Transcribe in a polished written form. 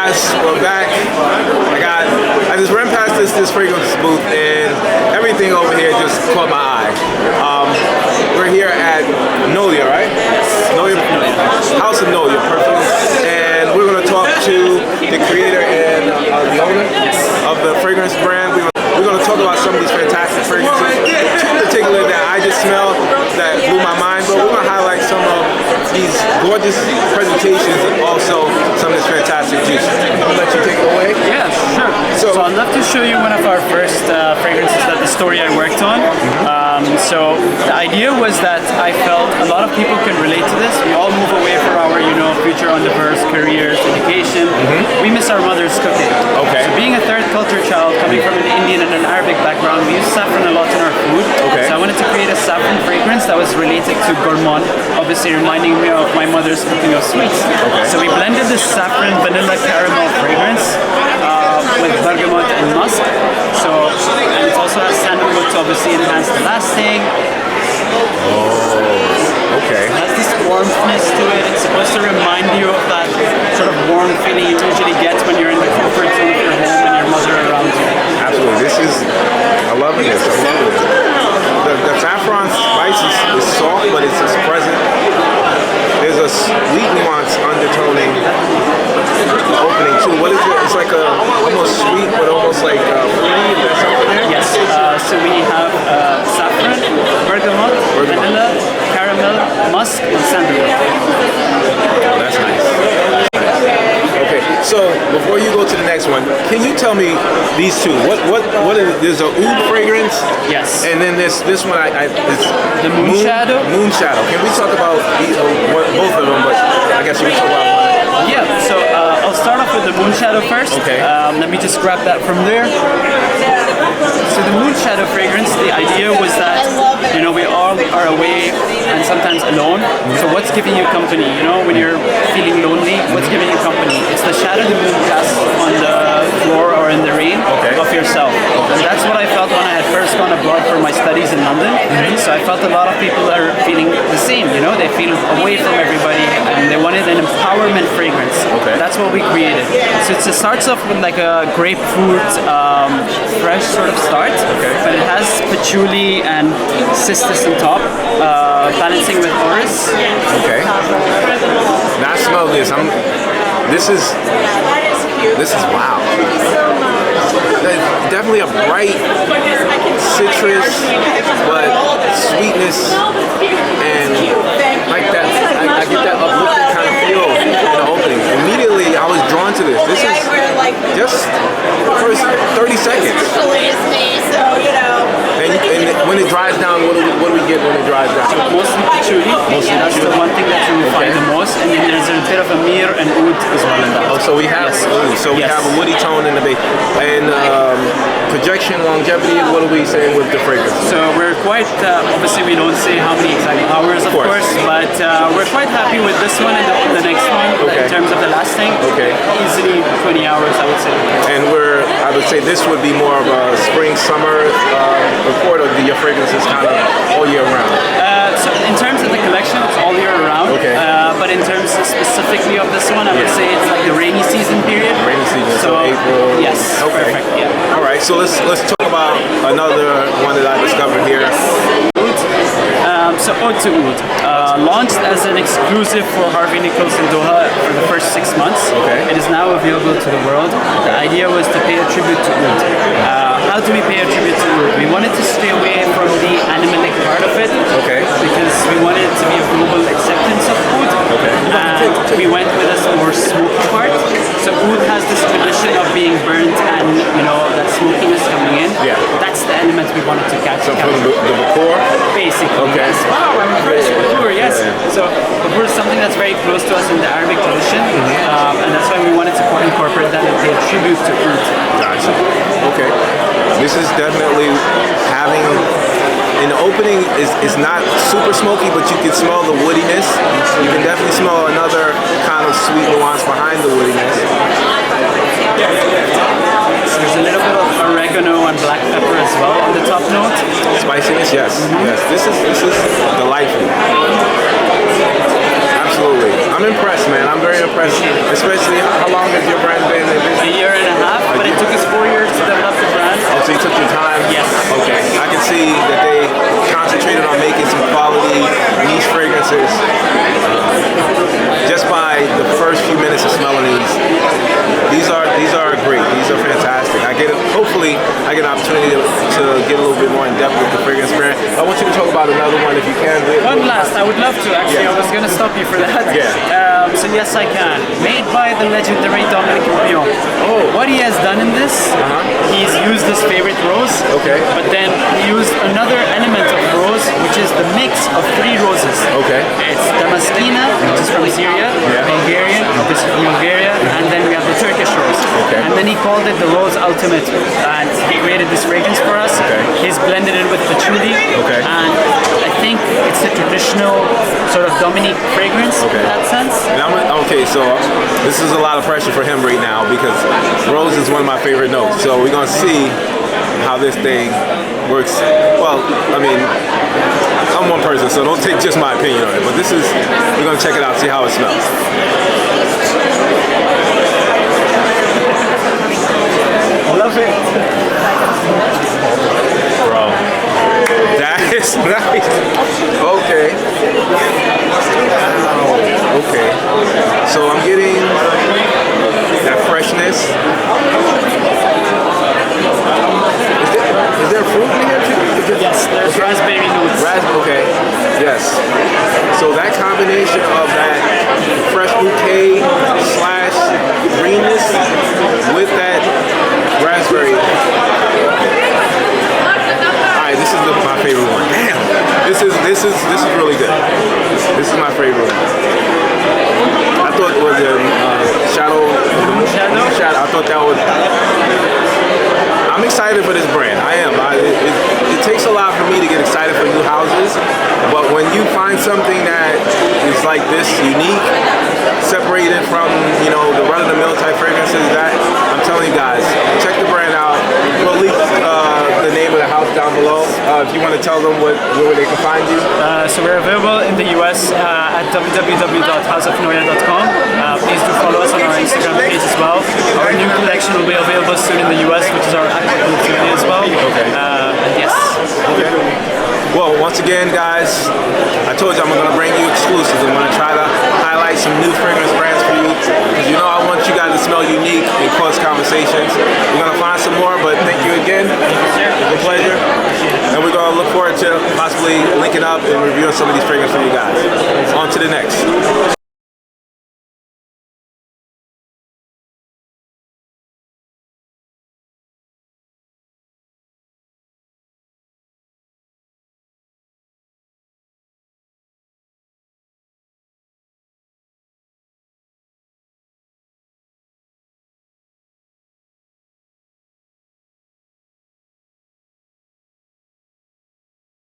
guys, we're back. I just ran past this fragrance booth and everything over here just caught my eye. We're here at Noya, right? Noya, House of Noya, perfect. And we're going to talk to the creator and the owner of the fragrance brand. We're going to talk about some of these fantastic fragrances. Two in particular that I just smelled that blew my mind, but we're going to highlight some of these gorgeous presentations and also some of this fantastic juice. I'll let you take it away. Yeah, sure. So I'd love to show you one of our first fragrances that the story I worked on. So the idea was that I felt a lot of people can relate to this. We all move away from our, future on diverse careers, education. We miss our mother's cooking. Okay. So being a third culture child, coming from an Indian and an Arabic background, we use saffron a lot in our food. Okay. So I wanted to create a saffron fragrance that was related to gourmand, obviously reminding me of my mother's cooking of sweets. Okay. So we blended this saffron vanilla caramel fragrance with bergamot and musk. And it also has sandalwood to obviously enhance the lasting. Oh, okay. It has this warmthness to it. It's supposed to remind you of that sort of warm feeling you usually get when you're in the comfort zone of your home and your mother around you. Absolutely. I'm loving this. The saffron spice is soft, but it's present. There's a sweet nuance undertoning opening too. What is it? It's like almost sweet, but almost like fruity. Is that something there? Yes. So we have saffron, bergamot, vanilla, caramel, musk, and sandalwood. Oh, that's nice. Okay. So before you go to the next one, can you tell me these two? What is? There's a oud fragrance. Yes. And then this one it's the moon shadow. Moon shadow. Can we talk about both of them? But I guess we can talk about one. Yeah. So I'll start off with the moon shadow first. Okay. Let me just grab that from there. So the moon shadow fragrance, the idea was that we all are away and sometimes alone. So what's giving you company? When you're feeling lonely, what's giving you company? It's the shadow the moon casts on the floor or in the rain of yourself. And that's what I felt when I had first gone abroad for my studies in London. So I felt a lot of people are feeling the same. They feel away from everybody and they wanted an empowerment fragrance. Okay. That's what we created. So it starts off with like a grapefruit, fresh sort of start, but it has patchouli and cistus on top, balancing with orris. Okay. Now I smell this. This is wow. Definitely a bright citrus, but sweetness and like that. I get that uplifting kind of feel in the opening. Immediately, I was drawn to this. This is just the first 30 seconds. And when it dries down, what do we get when it dries down? Mostly patchouli. That's the one thing that you will find the most. And then there's a bit of a mir and oud as well in that. Oh, so we have oud. So we have a woody tone in the base. And projection, longevity, what are we saying with the fragrance? So we're quite, obviously we don't say how many exact hours of course, but we're quite happy with this one and the next one in terms of the lasting. Okay. Easily 20 hours I would say. And I would say this would be more of a spring, summer report, or your fragrance is kind of all year round? So in terms of the collection, it's all year round. Okay. But in terms specifically of this one, I would say it's like the rainy season period. Rainy season, so April. Yes. Okay. Perfect. Yeah. All right. So let's talk about another one that I discovered here. So Ode to Oud, launched as an exclusive for Harvey Nichols in Doha for the first 6 months. Okay. It is now available to the world. The idea was to pay a tribute to Oud. How do we pay a tribute to Oud? We wanted to stay away from the animalic part of it. Okay. Because we wanted it to be a global acceptance of Oud. Okay. And we went with a more smoky part. So Oud has this tradition of being burnt and that smokiness coming in. Yeah. That's the element we wanted to catch. So from the Bakur? Basically. Okay. Yes. Wow, I'm impressed. Bakur, yes. So Bakur is something that's very close to us in the Arabic tradition. And that's why we wanted to incorporate that and pay a tribute to Oud. Gotcha. Okay. This is definitely having in the opening is not super smoky, but you can smell the woodiness. You can definitely smell another kind of sweet nuance behind the woodiness. There's a little bit of oregano and black pepper as well on the top note. Spiciness, yes. Yes. This is delightful. Absolutely. I'm impressed, man. I'm very impressed. Especially how long has your brand been fragrances. Just by the first few minutes of smelling these are great. These are fantastic. Hopefully I get an opportunity to get a little bit more in depth with the fragrance brand. I want you to talk about another one if you can. One last, I would love to actually. Yeah. I was going to stop you for that. Yeah. So yes, I can. Made by the legendary Dominic Rion. Oh. What he has done in this, he's used his favorite rose. Okay. But then he used another element of rose, which is the mix of 3 roses. Okay. It's Damaskina, which is from Syria, Bulgarian, obviously from Bulgaria, and then we have the Turkish rose. Okay. And then he called it the Rose Ultimate, and he created this fragrance for us. Okay. He's blended it with patchouli, Okay. and I think it's the traditional sort of Dominique fragrance in that sense. And okay, so this is a lot of pressure for him right now because rose is one of my favorite notes. So we're gonna see how this thing works. Well, I mean, I'm one person, so don't take just my opinion on it. But we're gonna check it out, see how it smells. I love it. Bro, that is nice. Okay. Okay. So I'm getting that freshness. Is there fruit in here too? Yes, there's raspberry notes. Okay. Yes. So that combination of that fresh bouquet / greenness with that raspberry. Alright, this is my favorite one. Damn. This is really good. This is my favorite one. I thought it was a shadow. I thought that was. I'm excited for this brand. I am. It takes a lot for me to get excited for new houses, but when you find something that is like this, unique, separated from the run-of-the-mill type fragrances, that I'm telling you guys, check the brand out. We'll leave the name of the house down below. If you want to tell them where they can find you. So we're available in the US at www.houseofnoya.com. Please do follow us on our Instagram page as well. Our new collection will be available soon in the US, which is our actual activity as well. Okay. Yes. Okay. Well, once again, guys, I told you I'm going to bring you exclusives. I'm going to try to highlight some new fragrance brands for you because I want you guys to smell unique in close conversations. We're going to find some more, but thank you again. It's a pleasure. And we're going to look forward to possibly linking up and reviewing some of these fragrances for you guys. On to the next.